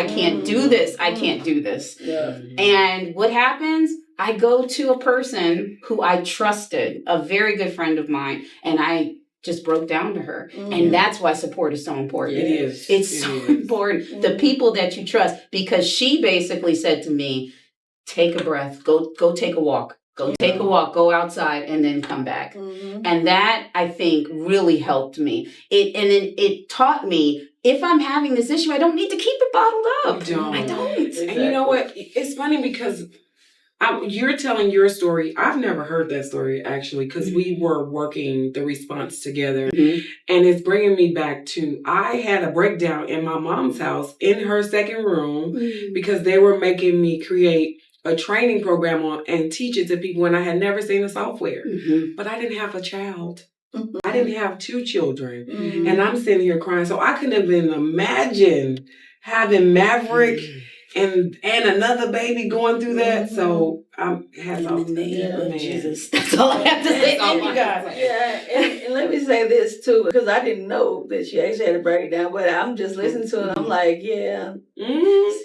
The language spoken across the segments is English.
I can't do this. I can't do this. Yeah. And what happens? I go to a person who I trusted, a very good friend of mine, and I just broke down to her. And that's why support is so important. It is. It's so important. The people that you trust, because she basically said to me, take a breath, go take a walk. Go take a walk, go outside, and then come back. And that, I think, really helped me. It taught me, if I'm having this issue, I don't need to keep it bottled up. You don't. I don't. Exactly. And you know what? It's funny because you're telling your story. I've never heard that story, actually, because we were working the response together. And it's bringing me back to, I had a breakdown in my mom's house in her second room because they were making me create a training program on and teach it to people, and I had never seen the software. But I didn't have a child. I didn't have 2 children. And I'm sitting here crying. So I couldn't even imagine having Maverick and another baby going through that. So hats off to Jesus. That's all I have to say. Thank you, God. Yeah, and let me say this too, because I didn't know that she actually had a breakdown, but I'm just listening to it. I'm like,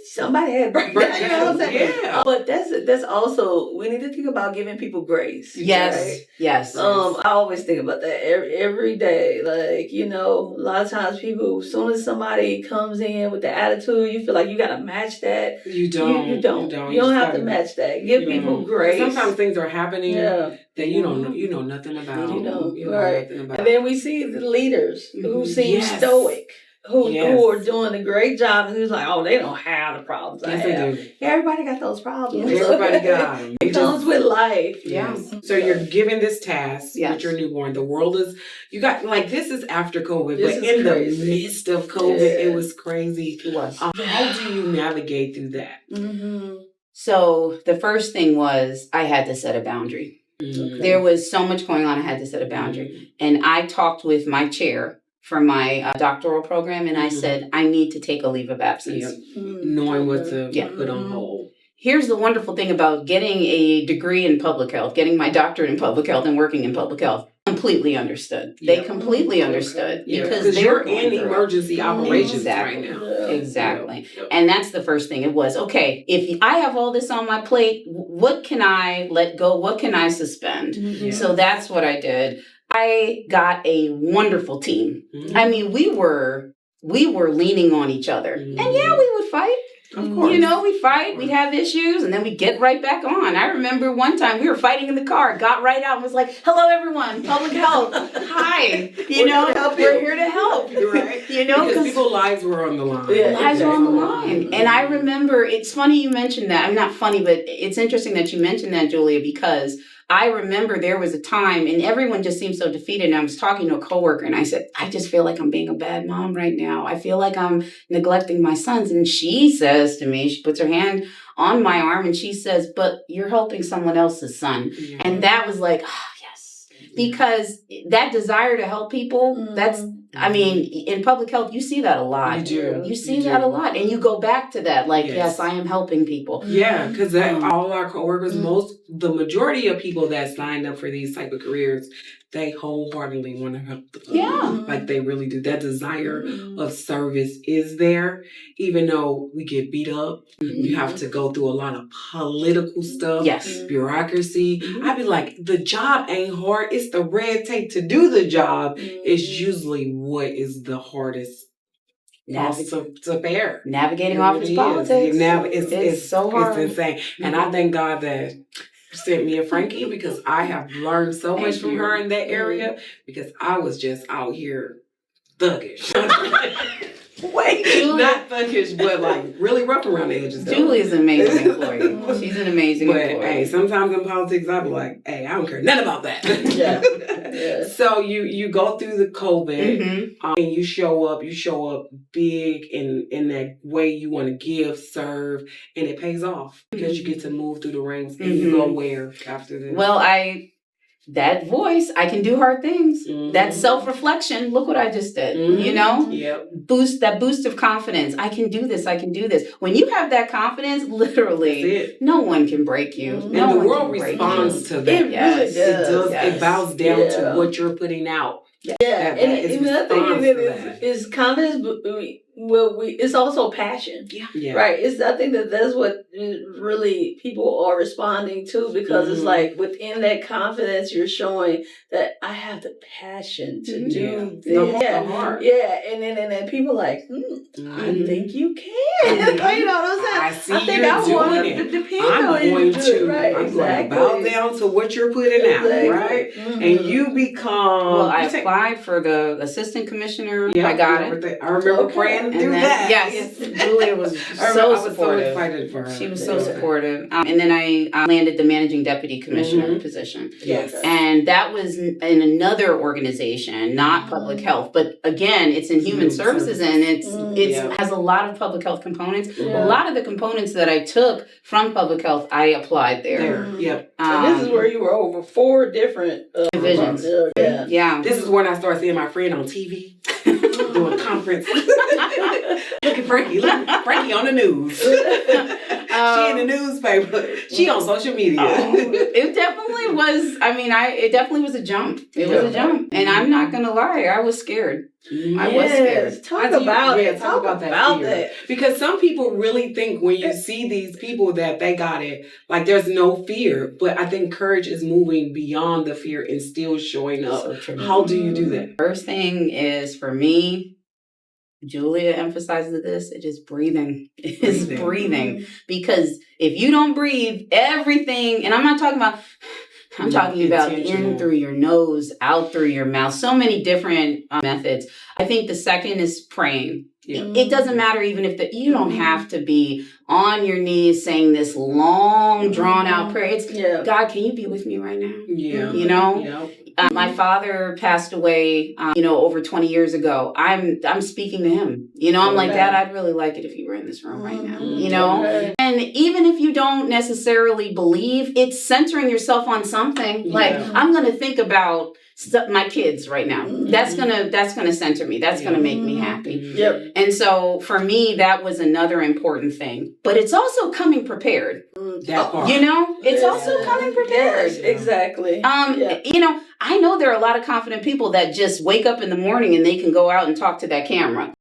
somebody had a breakdown. You know what I'm saying? Yeah. But that's also, we need to think about giving people grace. Yes. Right? Yes. I always think about that every day. Like, you know, a lot of times people, as soon as somebody comes in with the attitude, you feel like you got to match that. You don't. You don't. You don't have to match that. Give people grace. Sometimes things are happening that you don't know. You know nothing about. You know right. Nothing about. And then we see the leaders who seem stoic, who are doing a great job, and who's like, oh, they don't have the problems I have. Everybody got those problems. Everybody got them. It comes with life. So you're given this task with your newborn. The world is, you got, like, this is after COVID, but in the midst of COVID, it was crazy. It was. How do you navigate through that? So the first thing was I had to set a boundary. There was so much going on. I had to set a boundary. And I talked with my chair for my doctoral program, and I said, I need to take a leave of absence. Knowing what to put on hold. Here's the wonderful thing about getting a degree in public health, getting my doctorate in public health and working in public health. Completely understood. They completely understood because they're in emergency operations right now. Exactly. And that's the first thing. It was, okay, if I have all this on my plate, what can I let go? What can I suspend? So that's what I did. I got a wonderful team. I mean, we were leaning on each other. And we would fight. Of course. You know, we'd fight, we'd have issues, and then we'd get right back on. I remember one time we were fighting in the car, got right out and was like, hello, everyone, public health. Hi. We're here to help. Right. You know, because people's lives were on the line. Lives were on the line. And I remember, it's funny you mentioned that. I'm not funny, but it's interesting that you mentioned that, Julia, because I remember there was a time, and everyone just seemed so defeated, and I was talking to a coworker, and I said, I just feel like I'm being a bad mom right now. I feel like I'm neglecting my sons. And she says to me, she puts her hand on my arm, and she says, but you're helping someone else's son. And that was like, yes. Because that desire to help people, that's, I mean, in public health, you see that a lot. You do. You see that a lot. And you go back to that, like, yes, I am helping people. Yeah, because all our coworkers, the majority of people that signed up for these type of careers, they wholeheartedly want to help the public. Like, they really do. That desire of service is there, even though we get beat up. You have to go through a lot of political stuff, bureaucracy. I'd be like, the job ain't hard. It's the red tape to do the job. It's usually what is the hardest to bear. Navigating office politics. It's so hard. It's insane. And I thank God that sent me a Frankie, because I have learned so much from her in that area, because I was just out here thuggish. Not thuggish, but like really rough around the edges. Julie's an amazing employee. She's an amazing employee. But hey, sometimes in politics, I'll be like, hey, I don't care nothing about that. So you go through the COVID, and you show up big in that way you want to give, serve, and it pays off because you get to move through the ranks and you go where after this. Well, that voice, I can do hard things. That self-reflection, look what I just did, you know? That boost of confidence. I can do this, I can do this. When you have that confidence, literally, no one can break you. And the world responds to that. It really does. It bows down to what you're putting out Yeah, That and is another thing response in to it that. is confidence. It's also passion. Yeah. Right. I think that's what really people are responding to, because it's like within that confidence, you're showing that I have the passion to do this. The heart. Yeah. And then people like, I think you can. You know what I'm saying? I see I think you're I doing want it. to depend I'm on you going to do it. to. Right. I'm Exactly. going to bow down to what you're putting out, right? Mm-hmm. And you become. Well, I applied for the assistant commissioner. Yeah, I got it. I remember praying through that. Yes, Julia was I so was supportive. so excited for her. She was so supportive. And then I landed the managing deputy commissioner position. Yes. And that was in another organization, not public health. But again, it's in human services, and it has a lot of public health components. Yeah. A lot of the components that I took from public health, I applied there. Yep. And this is where you were over 4 different divisions. Yeah. This is when I started seeing my friend on TV doing conference. Look at Frankie. Look at Frankie on the news. She in the newspaper. She on social media. It definitely was. I mean, it definitely was a jump. It was a jump, and I'm not gonna lie. I was scared. I was scared. Talk about that. Because some people really think when you see these people that they got it, like there's no fear. But I think courage is moving beyond the fear and still showing up. So true. How do you do that? First thing is, for me, Julia emphasizes this, it is breathing. It is breathing. Because if you don't breathe, everything, and I'm not talking about, I'm talking about in through your nose, out through your mouth, so many different methods. I think the second is praying. Yeah. It doesn't matter even if you don't have to be on your knees saying this long, drawn out prayer. It's, God, can you be with me right now? Yeah. You know? My father passed away, over 20 years ago. I'm speaking to him. I'm like, Dad, I'd really like it if you were in this room right now, And even if you don't necessarily believe, it's centering yourself on something. Yeah. Like, I'm going to think about my kids right now. That's gonna center me. That's gonna make me happy. Yep. And so for me, that was another important thing. But it's also coming prepared. That part. It's also coming prepared. Yes, exactly. I know there are a lot of confident people that just wake up in the morning and they can go out and talk to that camera.